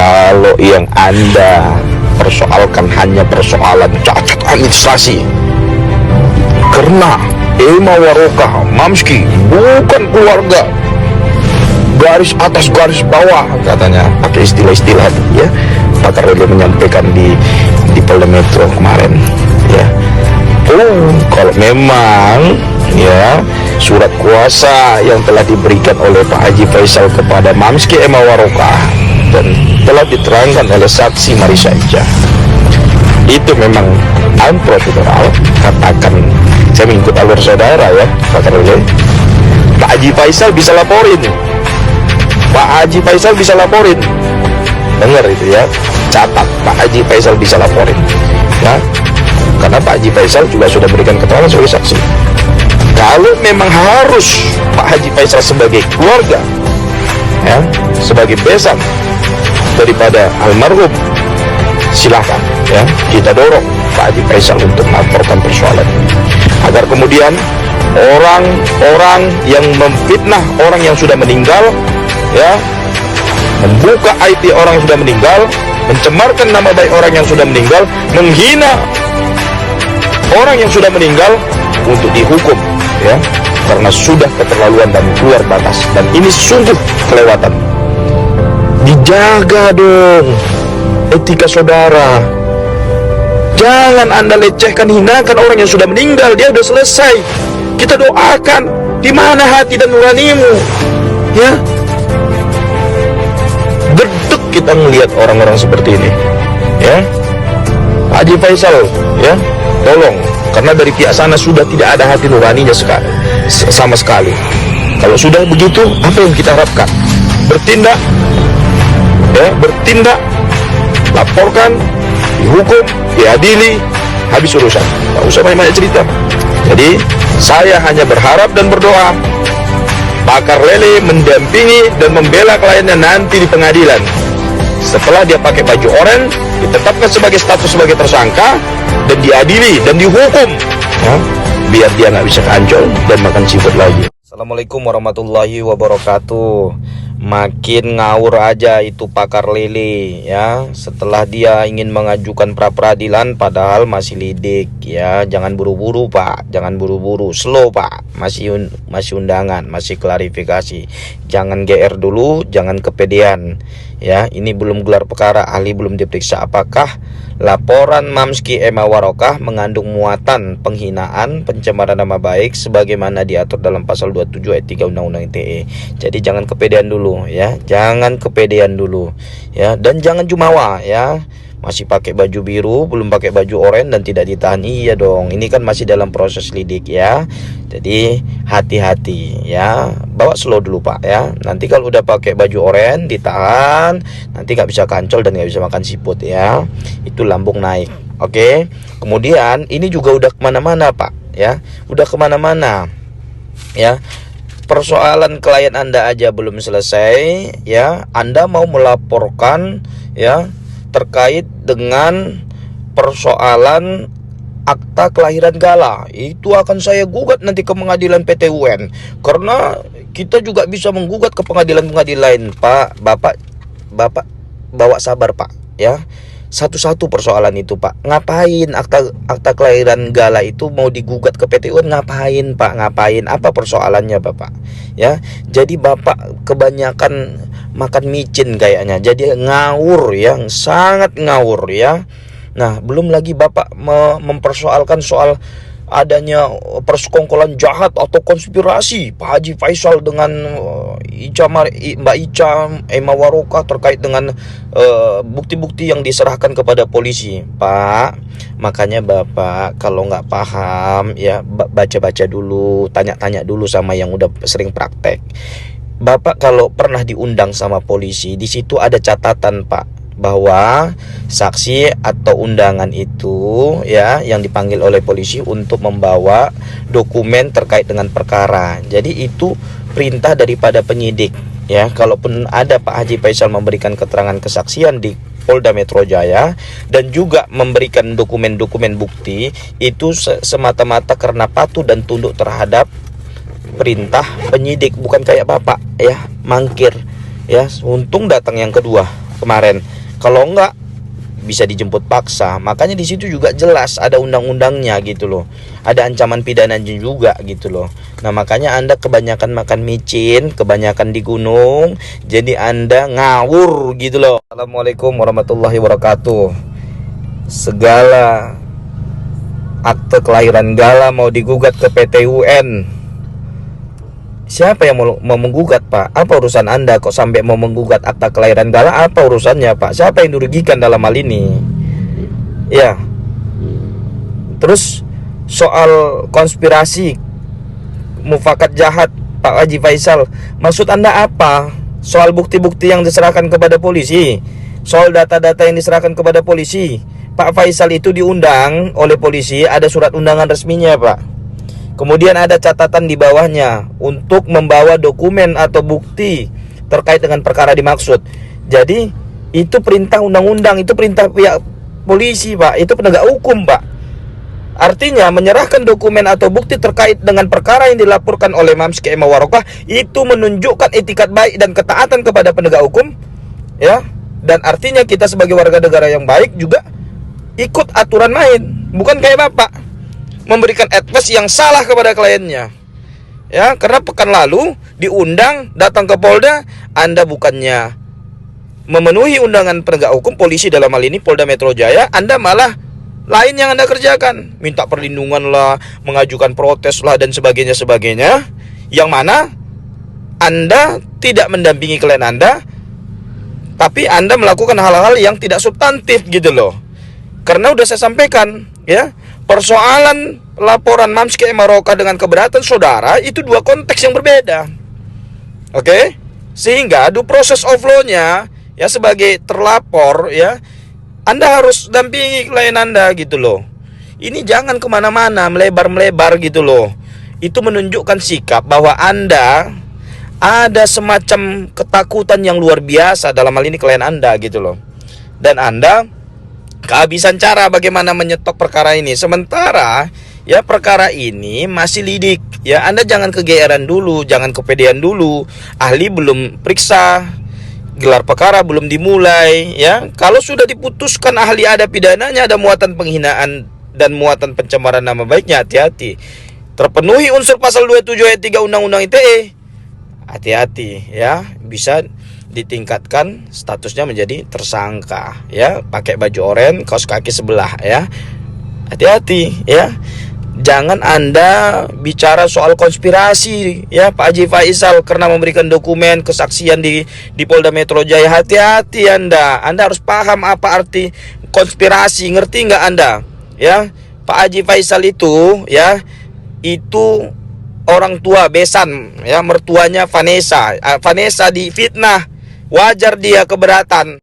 Kalau yang Anda persoalkan hanya persoalan cacat administrasi, karena Ema Waroka Mamski bukan keluarga garis atas garis bawah, katanya pakai istilah-istilah ya, pakar Lele menyampaikan di Polda Metro kemarin ya. Kalau memang ya surat kuasa yang telah diberikan oleh Pak Haji Faisal kepada Mamski Ema Waroka dan telah diterangkan oleh saksi Marisa Ija itu memang unprocedural, katakan saya mengikut alur saudara ya pakar Lele, Pak Haji Faisal bisa laporin, Pak Haji Faisal bisa laporin, dengar itu ya, catat, Pak Haji Faisal bisa laporin ya, karena Pak Haji Faisal juga sudah berikan keterangan sebagai saksi. Kalau memang harus Pak Haji Faisal sebagai keluarga ya, sebagai besan daripada almarhum, silahkan ya, kita dorong Pak Haji Faisal untuk melaporkan persoalan agar kemudian orang-orang yang memfitnah orang yang sudah meninggal ya, membuka aib orang yang sudah meninggal, mencemarkan nama baik orang yang sudah meninggal, menghina orang yang sudah meninggal, untuk dihukum ya, karena sudah keterlaluan dan keluar batas, dan ini sungguh kelewatan. Dijaga dong etika saudara, jangan Anda lecehkan, hinakan orang yang sudah meninggal. Dia sudah selesai, kita doakan. Di mana hati dan nuranimu ya? Gedek kita melihat orang-orang seperti ini ya. Pak Haji Faisal ya, tolong, karena dari pihak sana sudah tidak ada hati nuraninya sama sekali. Kalau sudah begitu, apa yang kita harapkan? Bertindak ya, bertindak, laporkan, dihukum, diadili, habis urusan, tak usah banyak-banyak cerita. Jadi saya hanya berharap dan berdoa pakar Lele mendampingi dan membela kliennya nanti di pengadilan. Setelah dia pakai baju oranye, ditetapkan sebagai status sebagai tersangka dan diadili dan dihukum ya, biar dia nggak bisa kancol dan makan seafood lagi. Assalamualaikum warahmatullahi wabarakatuh. Makin ngawur aja itu pakar Lele ya, setelah dia ingin mengajukan pra peradilan padahal masih lidik ya. Jangan buru-buru Pak, jangan buru-buru, slow Pak, masih undangan, masih klarifikasi, jangan GR dulu, jangan kepedean ya. Ini belum gelar perkara, ahli belum diperiksa apakah laporan Mamski Ema Waroka mengandung muatan penghinaan, pencemaran nama baik sebagaimana diatur dalam pasal 27 ayat 3 Undang-Undang ITE. Jadi jangan kepedean dulu ya, jangan kepedean dulu ya, dan jangan jumawa ya. Masih pakai baju biru, belum pakai baju oranye dan tidak ditahan. Iya dong, ini kan masih dalam proses lidik ya. Jadi hati-hati ya, bawa slow dulu Pak ya. Nanti kalau udah pakai baju oranye ditahan, nanti nggak bisa kancol dan nggak bisa makan siput ya. Itu lambung naik. Oke. Kemudian ini juga udah kemana-mana Pak ya, udah kemana-mana ya. Persoalan klien Anda aja belum selesai ya, Anda mau melaporkan ya terkait dengan persoalan akta kelahiran Gala. Itu akan saya gugat nanti ke pengadilan PT UN, karena kita juga bisa menggugat ke pengadilan-pengadilan lain Pak. Bapak bawa sabar Pak ya. Satu-satu persoalan itu Pak. Ngapain akta kelahiran Gala itu mau digugat ke PT UN? Ngapain Pak? Ngapain? Apa persoalannya Bapak? Ya, jadi Bapak kebanyakan makan micin kayaknya. Jadi ngawur ya, sangat ngawur ya. Nah, belum lagi Bapak mempersoalkan soal adanya persekongkolan jahat atau konspirasi Pak Haji Faisal dengan Mbak Ica Ema Waroka terkait dengan bukti-bukti yang diserahkan kepada polisi Pak. Makanya Bapak kalau nggak paham ya baca-baca dulu, tanya-tanya dulu sama yang udah sering praktek. Bapak kalau pernah diundang sama polisi, di situ ada catatan Pak bahwa saksi atau undangan itu ya yang dipanggil oleh polisi untuk membawa dokumen terkait dengan perkara. Jadi itu perintah daripada penyidik ya. Kalaupun ada Pak Haji Faisal memberikan keterangan kesaksian di Polda Metro Jaya dan juga memberikan dokumen-dokumen bukti, itu semata-mata karena patuh dan tunduk terhadap perintah penyidik, bukan kayak Bapak ya mangkir ya. Untung datang yang kedua kemarin. Kalau enggak bisa dijemput paksa. Makanya di situ juga jelas ada undang-undangnya gitu loh. Ada ancaman pidananya juga gitu loh. Nah, makanya Anda kebanyakan makan micin, kebanyakan di gunung, jadi Anda ngawur gitu loh. Assalamualaikum warahmatullahi wabarakatuh. Segala akte kelahiran Gala mau digugat ke PT UN. Siapa yang mau menggugat, Pak? Apa urusan Anda kok sampai mau menggugat akta kelahiran Gala? Apa urusannya, Pak? Siapa yang dirugikan dalam hal ini? Ya. Terus soal konspirasi mufakat jahat Pak Haji Faisal, maksud Anda apa? Soal bukti-bukti yang diserahkan kepada polisi, soal data-data yang diserahkan kepada polisi. Pak Faisal itu diundang oleh polisi, ada surat undangan resminya, Pak. Kemudian ada catatan di bawahnya untuk membawa dokumen atau bukti terkait dengan perkara dimaksud. Jadi itu perintah undang-undang, itu perintah pihak polisi, Pak. Itu penegak hukum, Pak. Artinya menyerahkan dokumen atau bukti terkait dengan perkara yang dilaporkan oleh Mamski Emma Warokah itu menunjukkan etikat baik dan ketaatan kepada penegak hukum, ya. Dan artinya kita sebagai warga negara yang baik juga ikut aturan main, bukan kayak Bapak memberikan advice yang salah kepada kliennya. Ya, karena pekan lalu diundang datang ke Polda, Anda bukannya memenuhi undangan penegak hukum polisi dalam hal ini Polda Metro Jaya, Anda malah lain yang Anda kerjakan, minta perlindungan lah, mengajukan protes lah dan sebagainya, yang mana Anda tidak mendampingi klien Anda, tapi Anda melakukan hal-hal yang tidak substantif gitu loh. Karena udah saya sampaikan, ya, persoalan laporan Mamski Emma Warokah dengan keberatan saudara itu dua konteks yang berbeda. Oke? Sehingga due process of law-nya, ya, sebagai terlapor, ya, Anda harus dampingi klien Anda gitu loh. Ini jangan kemana-mana, melebar-melebar gitu loh. Itu menunjukkan sikap bahwa Anda ada semacam ketakutan yang luar biasa dalam hal ini klien Anda gitu loh. Dan Anda kehabisan cara bagaimana menyetop perkara ini. Sementara ya perkara ini masih lidik. Ya, Anda jangan kegeeran dulu, jangan kepedean dulu. Ahli belum periksa, gelar perkara belum dimulai, ya. Kalau sudah diputuskan ahli ada pidananya, ada muatan penghinaan dan muatan pencemaran nama baiknya, hati-hati. Terpenuhi unsur pasal 27 ayat 3 Undang-Undang ITE, hati-hati, ya. Bisa ditingkatkan statusnya menjadi tersangka, ya, pakai baju oranye, kaos kaki sebelah, ya. Hati-hati, ya. Jangan Anda bicara soal konspirasi, ya, Pak Haji Faisal karena memberikan dokumen kesaksian di Polda Metro Jaya. Hati-hati Anda harus paham apa arti konspirasi, ngerti nggak Anda? Ya, Pak Haji Faisal itu, ya, itu orang tua besan, ya, mertuanya Vanessa. Vanessa difitnah. Wajar dia keberatan.